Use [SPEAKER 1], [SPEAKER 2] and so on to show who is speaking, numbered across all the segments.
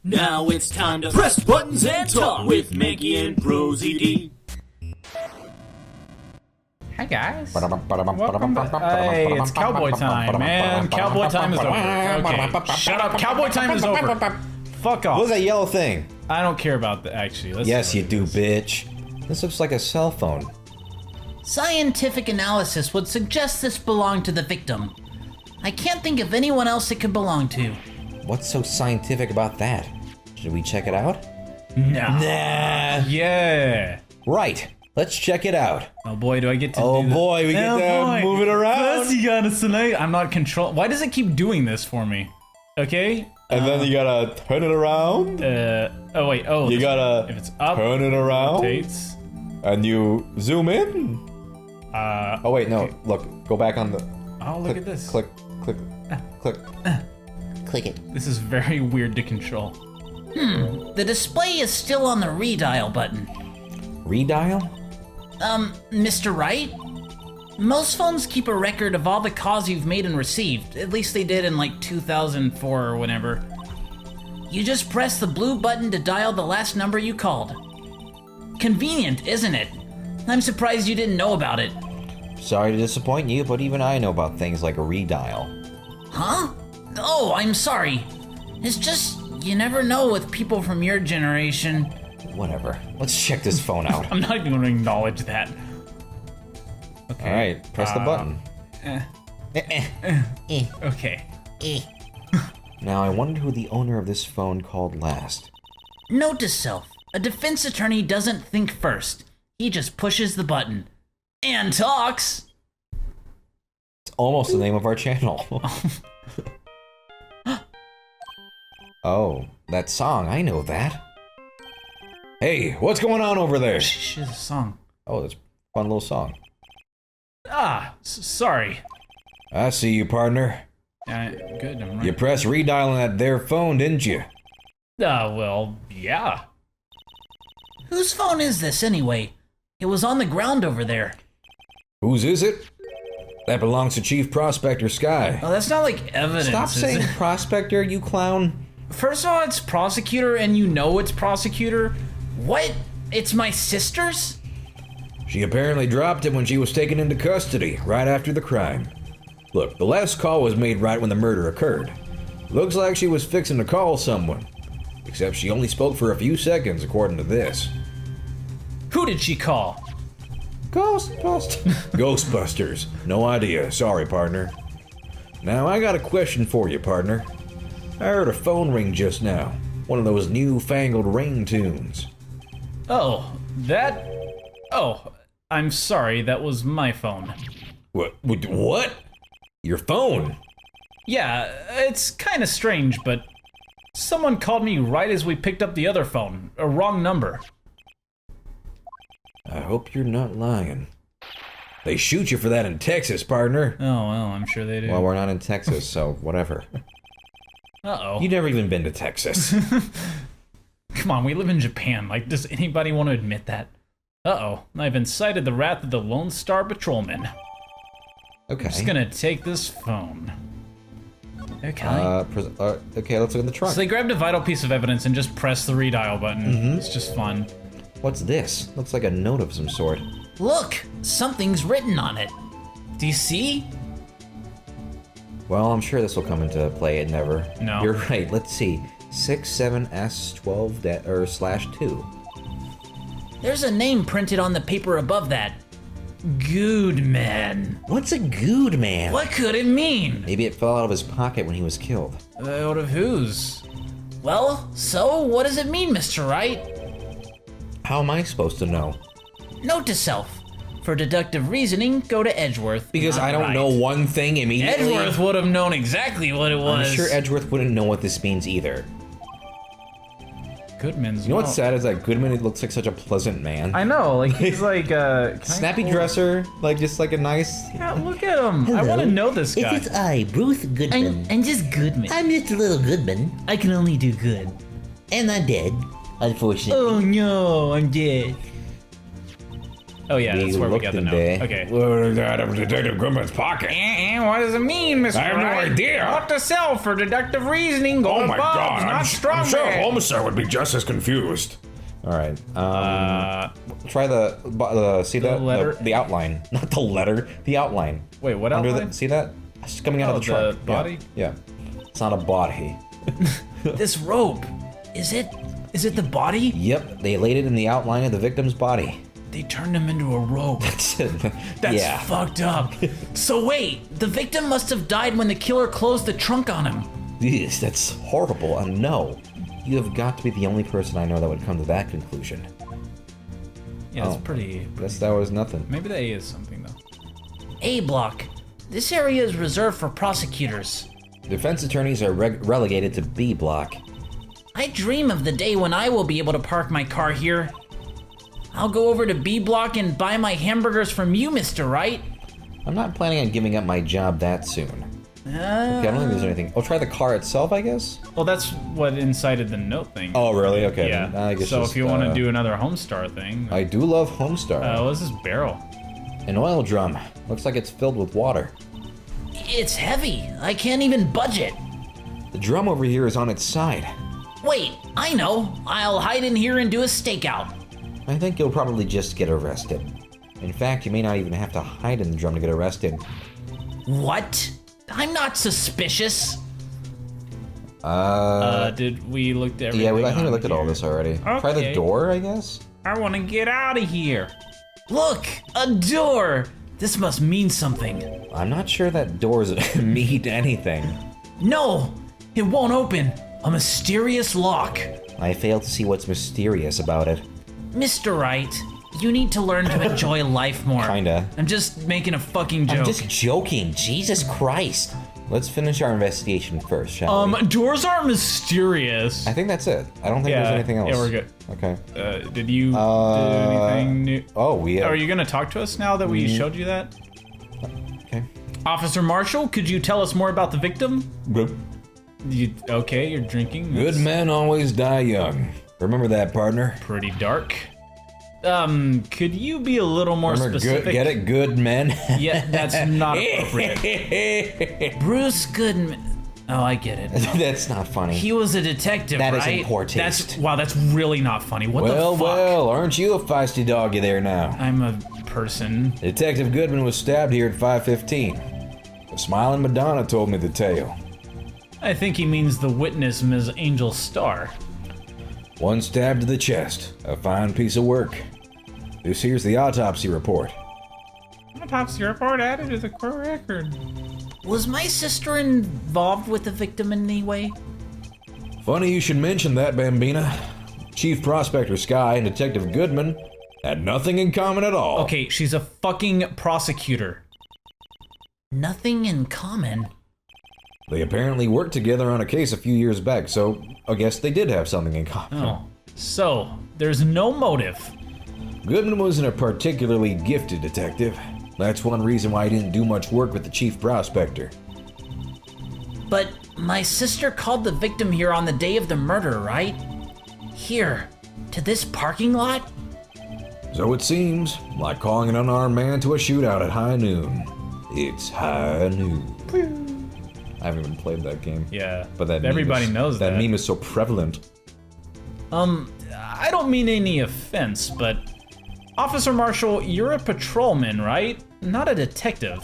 [SPEAKER 1] Now it's time to press buttons and talk with Manky and ProZD.
[SPEAKER 2] Hi guys. Welcome back. Hey, it's cowboy time, man. Cowboy time is over. Okay, shut up. Cowboy time is over. Fuck off.
[SPEAKER 3] What's that yellow thing?
[SPEAKER 2] I don't care about that, actually.
[SPEAKER 3] Yes, you do, bitch. This looks like a cell phone.
[SPEAKER 4] Scientific analysis would suggest this belonged to the victim. I can't think of anyone else it could belong to.
[SPEAKER 3] What's so scientific about that? Should we check it out?
[SPEAKER 2] No.
[SPEAKER 3] Nah.
[SPEAKER 2] Yeah.
[SPEAKER 3] Right. Let's check it out.
[SPEAKER 2] Oh boy, do I get to do
[SPEAKER 3] Oh boy, we get to move it around.
[SPEAKER 2] First you gotta select. I'm not control. Why does it keep doing this for me? Okay.
[SPEAKER 3] And then you gotta turn it around.
[SPEAKER 2] Oh wait. Oh.
[SPEAKER 3] You gotta
[SPEAKER 2] if it's up,
[SPEAKER 3] turn it around.
[SPEAKER 2] Rotates.
[SPEAKER 3] And you zoom in. Oh wait, no.
[SPEAKER 2] Okay.
[SPEAKER 3] Look. Go back on the.
[SPEAKER 2] Oh, look at this.
[SPEAKER 3] Click. Click. Click.
[SPEAKER 4] Click it.
[SPEAKER 2] This is very weird to control.
[SPEAKER 4] The display is still on the redial button.
[SPEAKER 3] Redial?
[SPEAKER 4] Mr. Wright? Most phones keep a record of all the calls you've made and received. At least they did in like 2004 or whenever. You just press the blue button to dial the last number you called. Convenient, isn't it? I'm surprised you didn't know about it.
[SPEAKER 3] Sorry to disappoint you, but even I know about things like a redial.
[SPEAKER 4] Huh? Oh, I'm sorry. It's just, you never know with people from your generation.
[SPEAKER 3] Whatever. Let's check this phone out.
[SPEAKER 2] I'm not even going to acknowledge that. Okay.
[SPEAKER 3] Alright, press the button.
[SPEAKER 2] Okay.
[SPEAKER 3] Now I wonder who the owner of this phone called last.
[SPEAKER 4] Note to self, a defense attorney doesn't think first. He just pushes the button. And talks!
[SPEAKER 3] It's almost the name of our channel. Oh, that song, I know that. Hey, what's going on over there?
[SPEAKER 2] Shit, a song.
[SPEAKER 3] Oh, that's a fun little song.
[SPEAKER 2] Sorry.
[SPEAKER 3] I see you, partner.
[SPEAKER 2] Good, I'm right.
[SPEAKER 3] You pressed redial on that there phone, didn't you?
[SPEAKER 2] Well, yeah.
[SPEAKER 4] Whose phone is this anyway? It was on the ground over there.
[SPEAKER 3] Whose is it? That belongs to Chief Prospector Sky.
[SPEAKER 2] Oh, that's not like evidence.
[SPEAKER 3] Stop
[SPEAKER 2] is
[SPEAKER 3] saying
[SPEAKER 2] it?
[SPEAKER 3] Prospector, you clown.
[SPEAKER 2] First of all, it's Prosecutor, and you know it's Prosecutor.
[SPEAKER 4] What? It's my sister's?
[SPEAKER 3] She apparently dropped it when she was taken into custody, right after the crime. Look, the last call was made right when the murder occurred. Looks like she was fixing to call someone. Except she only spoke for a few seconds, according to this.
[SPEAKER 2] Who did she call?
[SPEAKER 3] Ghostbusters. Ghostbusters. No idea. Sorry, partner. Now, I got a question for you, partner. I heard a phone ring just now. One of those newfangled ring tunes.
[SPEAKER 2] Oh, that... Oh, I'm sorry, that was my phone.
[SPEAKER 3] What? Your phone?
[SPEAKER 2] Yeah, it's kinda strange, but someone called me right as we picked up the other phone. A wrong number.
[SPEAKER 3] I hope you're not lying. They shoot you for that in Texas, partner.
[SPEAKER 2] Oh, well, I'm sure they do.
[SPEAKER 3] Well, we're not in Texas, so whatever.
[SPEAKER 2] Uh-oh.
[SPEAKER 3] You've never even been to Texas.
[SPEAKER 2] Come on, we live in Japan. Like, does anybody want to admit that? Uh-oh, I've incited the wrath of the Lone Star Patrolman.
[SPEAKER 3] Okay.
[SPEAKER 2] I'm just gonna take this phone. Okay.
[SPEAKER 3] Okay, let's look in the trunk.
[SPEAKER 2] So they grabbed a vital piece of evidence and just pressed the redial button. It's just fun.
[SPEAKER 3] What's this? Looks like a note of some sort.
[SPEAKER 4] Look, something's written on it. Do you see?
[SPEAKER 3] Well, I'm sure this will come into play. It never.
[SPEAKER 2] No.
[SPEAKER 3] You're right. Let's see. 67S12/2.
[SPEAKER 4] There's a name printed on the paper above that. Goodman.
[SPEAKER 3] What's a good man?
[SPEAKER 4] What could it mean?
[SPEAKER 3] Maybe it fell out of his pocket when he was killed.
[SPEAKER 2] Out of whose?
[SPEAKER 4] Well, so what does it mean, Mr. Wright?
[SPEAKER 3] How am I supposed to know?
[SPEAKER 4] Note to self. For deductive reasoning, go to Edgeworth.
[SPEAKER 3] Because I don't know one thing immediately.
[SPEAKER 2] Edgeworth would have known exactly what it was.
[SPEAKER 3] I'm sure Edgeworth wouldn't know what this means either.
[SPEAKER 2] Goodman's.
[SPEAKER 3] You know what's sad is that Goodman looks like such a pleasant man.
[SPEAKER 2] I know, like he's like
[SPEAKER 3] snappy dresser, like just like a nice.
[SPEAKER 2] Yeah, look at him. I want to know this guy.
[SPEAKER 5] It is I, Bruce Goodman.
[SPEAKER 4] I'm just Goodman.
[SPEAKER 5] I'm just a little Goodman.
[SPEAKER 4] I can only do good.
[SPEAKER 5] And I'm dead, unfortunately.
[SPEAKER 4] Oh no, I'm dead.
[SPEAKER 2] Oh yeah, that's where we got the note. Okay.
[SPEAKER 3] Looked out of Detective Goodman's pocket.
[SPEAKER 2] What does it mean, Mr.
[SPEAKER 3] I have no
[SPEAKER 2] Wright?
[SPEAKER 3] idea.
[SPEAKER 2] What to sell for deductive reasoning?
[SPEAKER 3] Oh
[SPEAKER 2] Gold
[SPEAKER 3] my
[SPEAKER 2] bulbs,
[SPEAKER 3] god,
[SPEAKER 2] not
[SPEAKER 3] I'm
[SPEAKER 2] strawberry.
[SPEAKER 3] sure Homicide would be just as confused. Alright, try see that?
[SPEAKER 2] letter?
[SPEAKER 3] The outline. Not the letter, the outline.
[SPEAKER 2] Wait, what
[SPEAKER 3] Under
[SPEAKER 2] outline?
[SPEAKER 3] see that? It's coming out of the trunk.
[SPEAKER 2] the body?
[SPEAKER 3] Yeah. It's not a body.
[SPEAKER 4] This rope, is it the body?
[SPEAKER 3] Yep, they laid it in the outline of the victim's body.
[SPEAKER 4] They turned him into a rope.
[SPEAKER 3] That's
[SPEAKER 4] That's fucked up. So wait, the victim must have died when the killer closed the trunk on him.
[SPEAKER 3] Yes, that's horrible. No. You have got to be the only person I know that would come to that conclusion.
[SPEAKER 2] Yeah, it's pretty.
[SPEAKER 3] That was nothing.
[SPEAKER 2] Maybe the A is something though.
[SPEAKER 4] A block. This area is reserved for prosecutors.
[SPEAKER 3] Defense attorneys are relegated to B block.
[SPEAKER 4] I dream of the day when I will be able to park my car here. I'll go over to B block and buy my hamburgers from you, Mr. Wright.
[SPEAKER 3] I'm not planning on giving up my job that soon. Okay, I don't think there's anything. I'll try the car itself, I guess?
[SPEAKER 2] Well, that's what incited the note thing.
[SPEAKER 3] Oh, really? Okay.
[SPEAKER 2] Yeah.
[SPEAKER 3] Then I guess
[SPEAKER 2] So
[SPEAKER 3] just,
[SPEAKER 2] if you want to do another Homestar thing.
[SPEAKER 3] I do love Homestar.
[SPEAKER 2] What's this barrel?
[SPEAKER 3] An oil drum. Looks like it's filled with water.
[SPEAKER 4] It's heavy. I can't even budge it.
[SPEAKER 3] The drum over here is on its side.
[SPEAKER 4] Wait, I know. I'll hide in here and do a stakeout.
[SPEAKER 3] I think you'll probably just get arrested. In fact, you may not even have to hide in the drum to get arrested.
[SPEAKER 4] What? I'm not suspicious.
[SPEAKER 2] Did we look at everything?
[SPEAKER 3] Yeah, I think we looked at all
[SPEAKER 2] here?
[SPEAKER 3] this already. Try the
[SPEAKER 2] Okay.
[SPEAKER 3] door, I guess?
[SPEAKER 2] I want to get out of here.
[SPEAKER 4] Look, a door. This must mean something.
[SPEAKER 3] I'm not sure that doors mean anything.
[SPEAKER 4] No, it won't open. A mysterious lock.
[SPEAKER 3] I fail to see what's mysterious about it.
[SPEAKER 4] Mr. Wright, you need to learn to enjoy life more.
[SPEAKER 3] Kinda.
[SPEAKER 4] I'm just making a fucking joke.
[SPEAKER 3] I'm just joking. Jesus Christ. Let's finish our investigation first, shall we?
[SPEAKER 2] Doors are mysterious.
[SPEAKER 3] I think that's it. I don't think there's anything else.
[SPEAKER 2] Yeah, we're good.
[SPEAKER 3] Okay.
[SPEAKER 2] Did you do anything new?
[SPEAKER 3] Oh, we have...
[SPEAKER 2] Are you gonna talk to us now that we showed you that?
[SPEAKER 3] Okay.
[SPEAKER 2] Officer Marshall, could you tell us more about the victim?
[SPEAKER 3] Good
[SPEAKER 2] Okay, you're drinking.
[SPEAKER 3] men always die young. Remember that, partner?
[SPEAKER 2] Pretty dark. Could you be a little more specific?
[SPEAKER 3] Get it? Good men?
[SPEAKER 2] Yeah, that's not appropriate.
[SPEAKER 4] Bruce Goodman. Oh, I get it.
[SPEAKER 3] That's not funny.
[SPEAKER 4] He was a detective,
[SPEAKER 3] That
[SPEAKER 4] right?
[SPEAKER 3] is in poor taste.
[SPEAKER 2] That's really not funny. What the fuck?
[SPEAKER 3] Well, aren't you a feisty doggy there now?
[SPEAKER 2] I'm a person.
[SPEAKER 3] Detective Goodman was stabbed here at 5:15. The smiling Madonna told me the tale.
[SPEAKER 2] I think he means the witness, Ms. Angel Starr.
[SPEAKER 3] One stab to the chest. A fine piece of work. This here's the autopsy report.
[SPEAKER 2] Autopsy report added to the court record.
[SPEAKER 4] Was my sister involved with the victim in any way?
[SPEAKER 3] Funny you should mention that, Bambina. Chief Prospector Sky and Detective Goodman had nothing in common at all.
[SPEAKER 2] Okay, she's a fucking prosecutor.
[SPEAKER 4] Nothing in common.
[SPEAKER 3] They apparently worked together on a case a few years back, so I guess they did have something in common.
[SPEAKER 2] Oh. So, there's no motive.
[SPEAKER 3] Goodman wasn't a particularly gifted detective. That's one reason why he didn't do much work with the Chief Prospector.
[SPEAKER 4] But my sister called the victim here on the day of the murder, right? Here, to this parking lot?
[SPEAKER 3] So it seems, like calling an unarmed man to a shootout at high noon. It's high noon. I haven't even played that game.
[SPEAKER 2] Yeah,
[SPEAKER 3] But that
[SPEAKER 2] everybody knows that.
[SPEAKER 3] That meme is so prevalent.
[SPEAKER 2] I don't mean any offense, but Officer Marshall, you're a patrolman, right? Not a detective.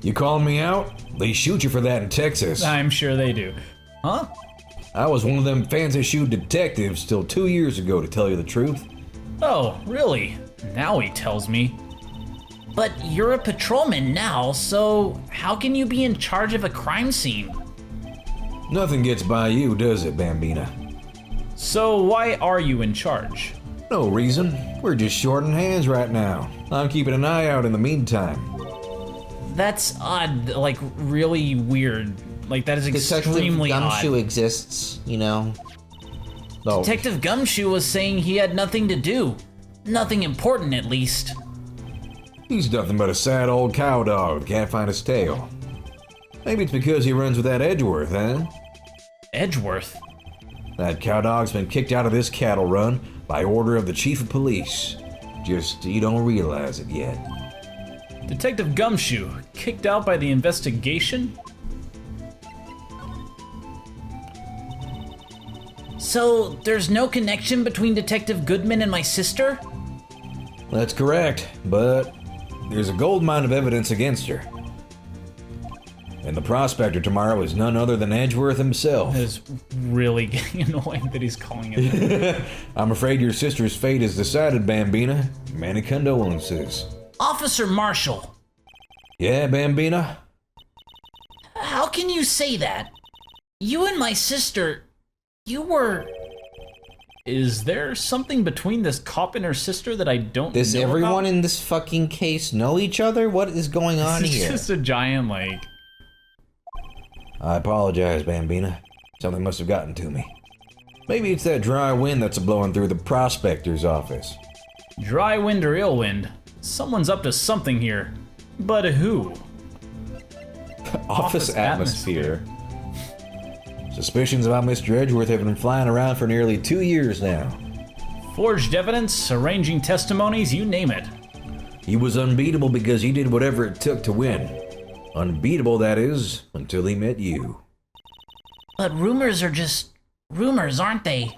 [SPEAKER 3] You calling me out? They shoot you for that in Texas.
[SPEAKER 2] I'm sure they do. Huh?
[SPEAKER 3] I was one of them fancy shoe detectives till 2 years ago, to tell you the truth.
[SPEAKER 2] Oh, really? Now he tells me.
[SPEAKER 4] But you're a patrolman now, so how can you be in charge of a crime scene?
[SPEAKER 3] Nothing gets by you, does it, Bambina?
[SPEAKER 2] So why are you in charge?
[SPEAKER 3] No reason. We're just shorting hands right now. I'm keeping an eye out in the meantime.
[SPEAKER 4] That's odd, like really weird. Like that is extremely
[SPEAKER 5] Gumshoe
[SPEAKER 4] odd.
[SPEAKER 5] exists, you know.
[SPEAKER 3] No.
[SPEAKER 4] Detective Gumshoe was saying he had nothing to do. Nothing important, at least.
[SPEAKER 3] He's nothing but a sad old cow dog that can't find his tail. Maybe it's because he runs with that Edgeworth, eh?
[SPEAKER 2] Edgeworth?
[SPEAKER 3] That cow dog's been kicked out of this cattle run by order of the chief of police. Just you don't realize it yet.
[SPEAKER 2] Detective Gumshoe, kicked out by the investigation?
[SPEAKER 4] So, there's no connection between Detective Goodman and my sister?
[SPEAKER 3] That's correct, but there's a gold mine of evidence against her. And the prospector tomorrow is none other than Edgeworth himself.
[SPEAKER 2] It is really getting annoying that he's calling it.
[SPEAKER 3] I'm afraid your sister's fate is decided, Bambina. Many condolences.
[SPEAKER 4] Officer Marshall,
[SPEAKER 3] Yeah, Bambina?
[SPEAKER 4] how can you say that? You and my sister, you were...
[SPEAKER 2] Is there something between this cop and her sister that I don't
[SPEAKER 6] Does
[SPEAKER 2] know
[SPEAKER 6] everyone
[SPEAKER 2] about?
[SPEAKER 6] in this fucking case know each other? What is going on
[SPEAKER 2] It's
[SPEAKER 6] here?
[SPEAKER 2] just a giant, like...
[SPEAKER 3] I apologize, Bambina. Something must have gotten to me. Maybe it's that dry wind that's blowing through the prospector's office.
[SPEAKER 2] Dry wind or ill wind. Someone's up to something here. But who?
[SPEAKER 6] Office atmosphere.
[SPEAKER 3] Suspicions about Mr. Edgeworth have been flying around for nearly 2 years now.
[SPEAKER 2] Forged evidence, arranging testimonies, you name it.
[SPEAKER 3] He was unbeatable because he did whatever it took to win. Unbeatable, that is, until he met you.
[SPEAKER 4] But rumors are just rumors, aren't they?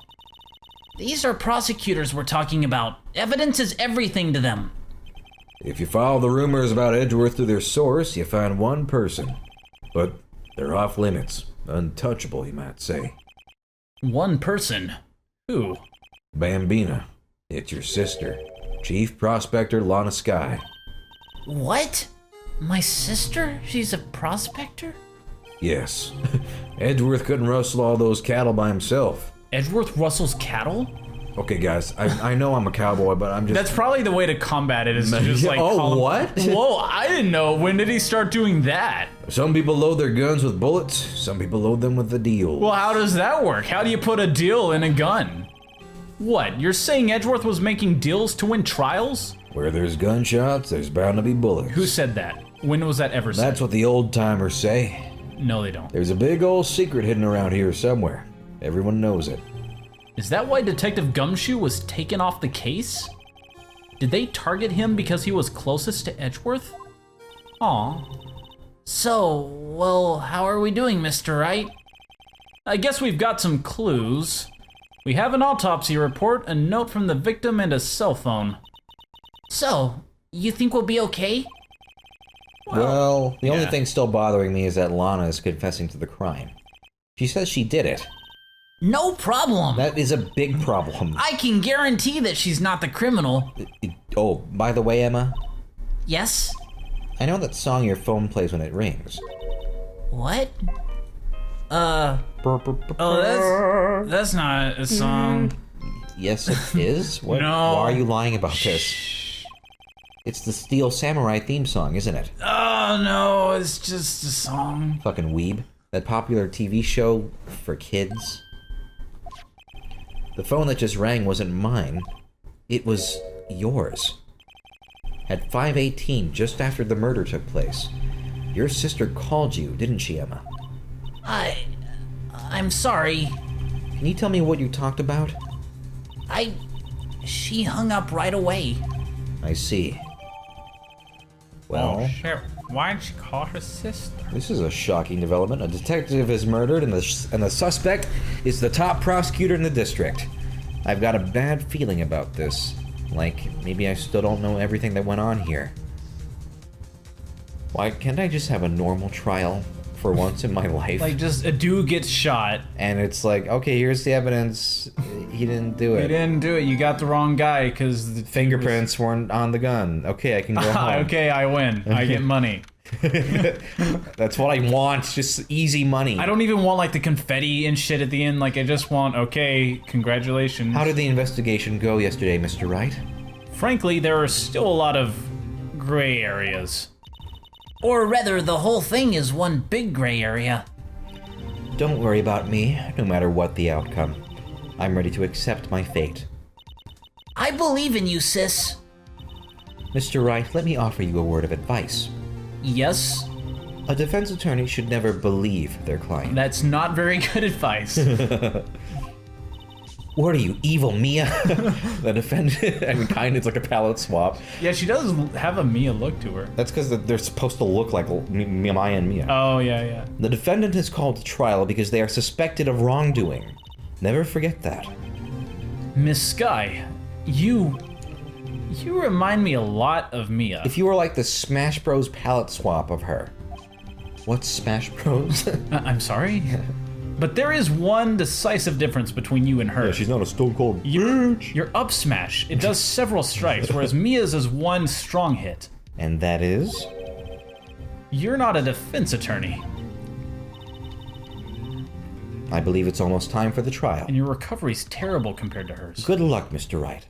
[SPEAKER 4] These are prosecutors we're talking about. Evidence is everything to them.
[SPEAKER 3] If you follow the rumors about Edgeworth to their source, you find one person. But they're off limits. Untouchable, you might say.
[SPEAKER 2] One person. Who?
[SPEAKER 3] Bambina. It's your sister. Chief Prospector Lana Skye.
[SPEAKER 4] What? My sister? She's a prospector?
[SPEAKER 3] Yes. Edgeworth couldn't rustle all those cattle by himself.
[SPEAKER 2] Edgeworth Russell's cattle?
[SPEAKER 3] Okay, guys, I know I'm a cowboy, but I'm just...
[SPEAKER 2] That's probably the way to combat it, is to just like
[SPEAKER 6] Oh,
[SPEAKER 2] call him-
[SPEAKER 6] what?
[SPEAKER 2] Whoa, I didn't know. When did he start doing that?
[SPEAKER 3] Some people load their guns with bullets, some people load them with the deal.
[SPEAKER 2] Well, how does that work? How do you put a deal in a gun? What, you're saying Edgeworth was making deals to win trials?
[SPEAKER 3] Where there's gunshots, there's bound to be bullets.
[SPEAKER 2] Who said that? When was that ever said?
[SPEAKER 3] That's what the old-timers say.
[SPEAKER 2] No, they don't.
[SPEAKER 3] There's a big old secret hidden around here somewhere. Everyone knows it.
[SPEAKER 2] Is that why Detective Gumshoe was taken off the case? Did they target him because he was closest to Edgeworth? Aw.
[SPEAKER 4] So, well, how are we doing, Mr. Wright?
[SPEAKER 2] I guess we've got some clues. We have an autopsy report, a note from the victim, and a cell phone.
[SPEAKER 4] So, you think we'll be okay?
[SPEAKER 6] Well, the only
[SPEAKER 2] yeah.
[SPEAKER 6] thing still bothering me is that Lana is confessing to the crime. She says she did it.
[SPEAKER 4] No problem.
[SPEAKER 6] That is a big problem.
[SPEAKER 4] I can guarantee that she's not the criminal.
[SPEAKER 6] Oh, by the way, Emma,
[SPEAKER 4] Yes?
[SPEAKER 6] I know that song your phone plays when it rings.
[SPEAKER 4] What?
[SPEAKER 2] Oh, that's not a song.
[SPEAKER 6] Yes, it is. What?
[SPEAKER 2] No.
[SPEAKER 6] Why are you lying about this? It's the Steel Samurai theme song, isn't it?
[SPEAKER 2] Oh no, it's just a song.
[SPEAKER 6] Fucking weeb. That popular TV show for kids. The phone that just rang wasn't mine. It was yours. At 5:18, just after the murder took place, your sister called you, didn't she, Emma?
[SPEAKER 4] I'm sorry.
[SPEAKER 6] Can you tell me what you talked about?
[SPEAKER 4] She hung up right away.
[SPEAKER 6] I see. Well,
[SPEAKER 2] Oh shit, why'd she call her sister?
[SPEAKER 6] this is a shocking development. A detective is murdered, and the suspect is the top prosecutor in the district. I've got a bad feeling about this. Like, maybe I still don't know everything that went on here. Why can't I just have a normal trial for once in my life?
[SPEAKER 2] Like, just a dude gets shot.
[SPEAKER 6] And it's like, okay, here's the evidence. He didn't do
[SPEAKER 2] You
[SPEAKER 6] it.
[SPEAKER 2] didn't do it. You got the wrong guy because the
[SPEAKER 6] Fingerprints weren't on the gun. Okay, I can go home.
[SPEAKER 2] Okay, I win. I get money.
[SPEAKER 6] That's what I want. Just easy money.
[SPEAKER 2] I don't even want like the confetti and shit at the end. Like I just want, okay, congratulations.
[SPEAKER 6] How did the investigation go yesterday, Mr. Wright?
[SPEAKER 2] Frankly, there are still a lot of gray areas.
[SPEAKER 4] Or rather, the whole thing is one big gray area.
[SPEAKER 6] Don't worry about me, no matter what the outcome. I'm ready to accept my fate.
[SPEAKER 4] I believe in you, sis.
[SPEAKER 6] Mr. Wright, let me offer you a word of advice.
[SPEAKER 4] Yes?
[SPEAKER 6] A defense attorney should never believe their client.
[SPEAKER 2] That's not very good advice.
[SPEAKER 6] What are you, evil Mia? The defendant, I mean, kind of, it's like a palette swap.
[SPEAKER 2] Yeah, she does have a Mia look to her.
[SPEAKER 6] That's because they're supposed to look like Maya and Mia.
[SPEAKER 2] Oh, yeah.
[SPEAKER 6] The defendant is called to trial because they are suspected of wrongdoing. Never forget that.
[SPEAKER 2] Miss Sky, you remind me a lot of Mia.
[SPEAKER 6] If you were like the Smash Bros. Palette swap of her. What's Smash Bros?
[SPEAKER 2] I'm sorry? But there is one decisive difference between you and her.
[SPEAKER 3] Yeah, she's not a stone cold bitch.
[SPEAKER 2] Your up smash, it does several strikes, whereas Mia's is one strong hit.
[SPEAKER 6] And that is?
[SPEAKER 2] You're not a defense attorney,
[SPEAKER 6] I believe it's almost time for the trial.
[SPEAKER 2] and your recovery's terrible compared to hers.
[SPEAKER 6] Good luck, Mr. Wright.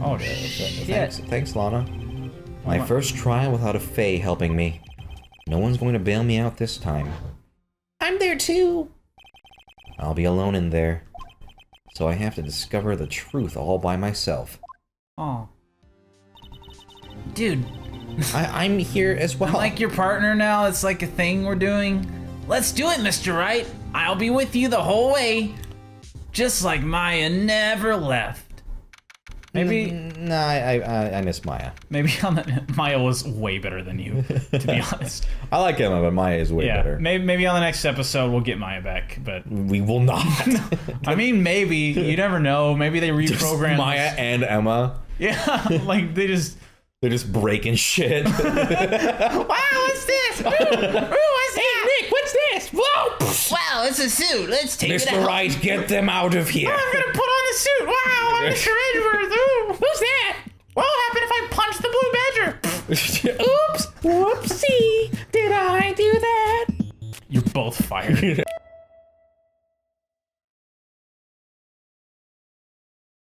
[SPEAKER 2] Oh, shit.
[SPEAKER 6] Thanks, Lana. My first trial without a Fae helping me. No one's going to bail me out this time.
[SPEAKER 5] I'm there too.
[SPEAKER 6] I'll be alone in there. So I have to discover the truth all by myself.
[SPEAKER 2] Oh.
[SPEAKER 4] Dude,
[SPEAKER 6] I'm here as well.
[SPEAKER 4] I'm like your partner now. It's like a thing we're doing. Let's do it, Mr. Wright. I'll be with you the whole way. Just like Maya never left.
[SPEAKER 2] Maybe
[SPEAKER 6] Nah, I miss Maya.
[SPEAKER 2] Maya was way better than you, to be honest.
[SPEAKER 3] I like Emma, but Maya is way
[SPEAKER 2] Yeah,
[SPEAKER 3] better.
[SPEAKER 2] maybe on the next episode we'll get Maya back, but
[SPEAKER 3] We will not.
[SPEAKER 2] I mean maybe, you never know, maybe they reprogram
[SPEAKER 3] Maya and Emma.
[SPEAKER 2] Yeah, like
[SPEAKER 3] They're just breaking shit.
[SPEAKER 4] Wow, what's this? Ooh, what's that?
[SPEAKER 5] Nick, what's this? Whoa!
[SPEAKER 4] Wow, it's a suit. Let's take it
[SPEAKER 6] Mr.
[SPEAKER 4] out.
[SPEAKER 6] Wright, get them out of here.
[SPEAKER 4] I'm gonna put on the suit. Wow, I'm Mr. Edgeworth. Ooh, who's that? What'll happen if I punch the blue badger?
[SPEAKER 5] Oops! Whoopsie! Did I do that?
[SPEAKER 2] You're both fired.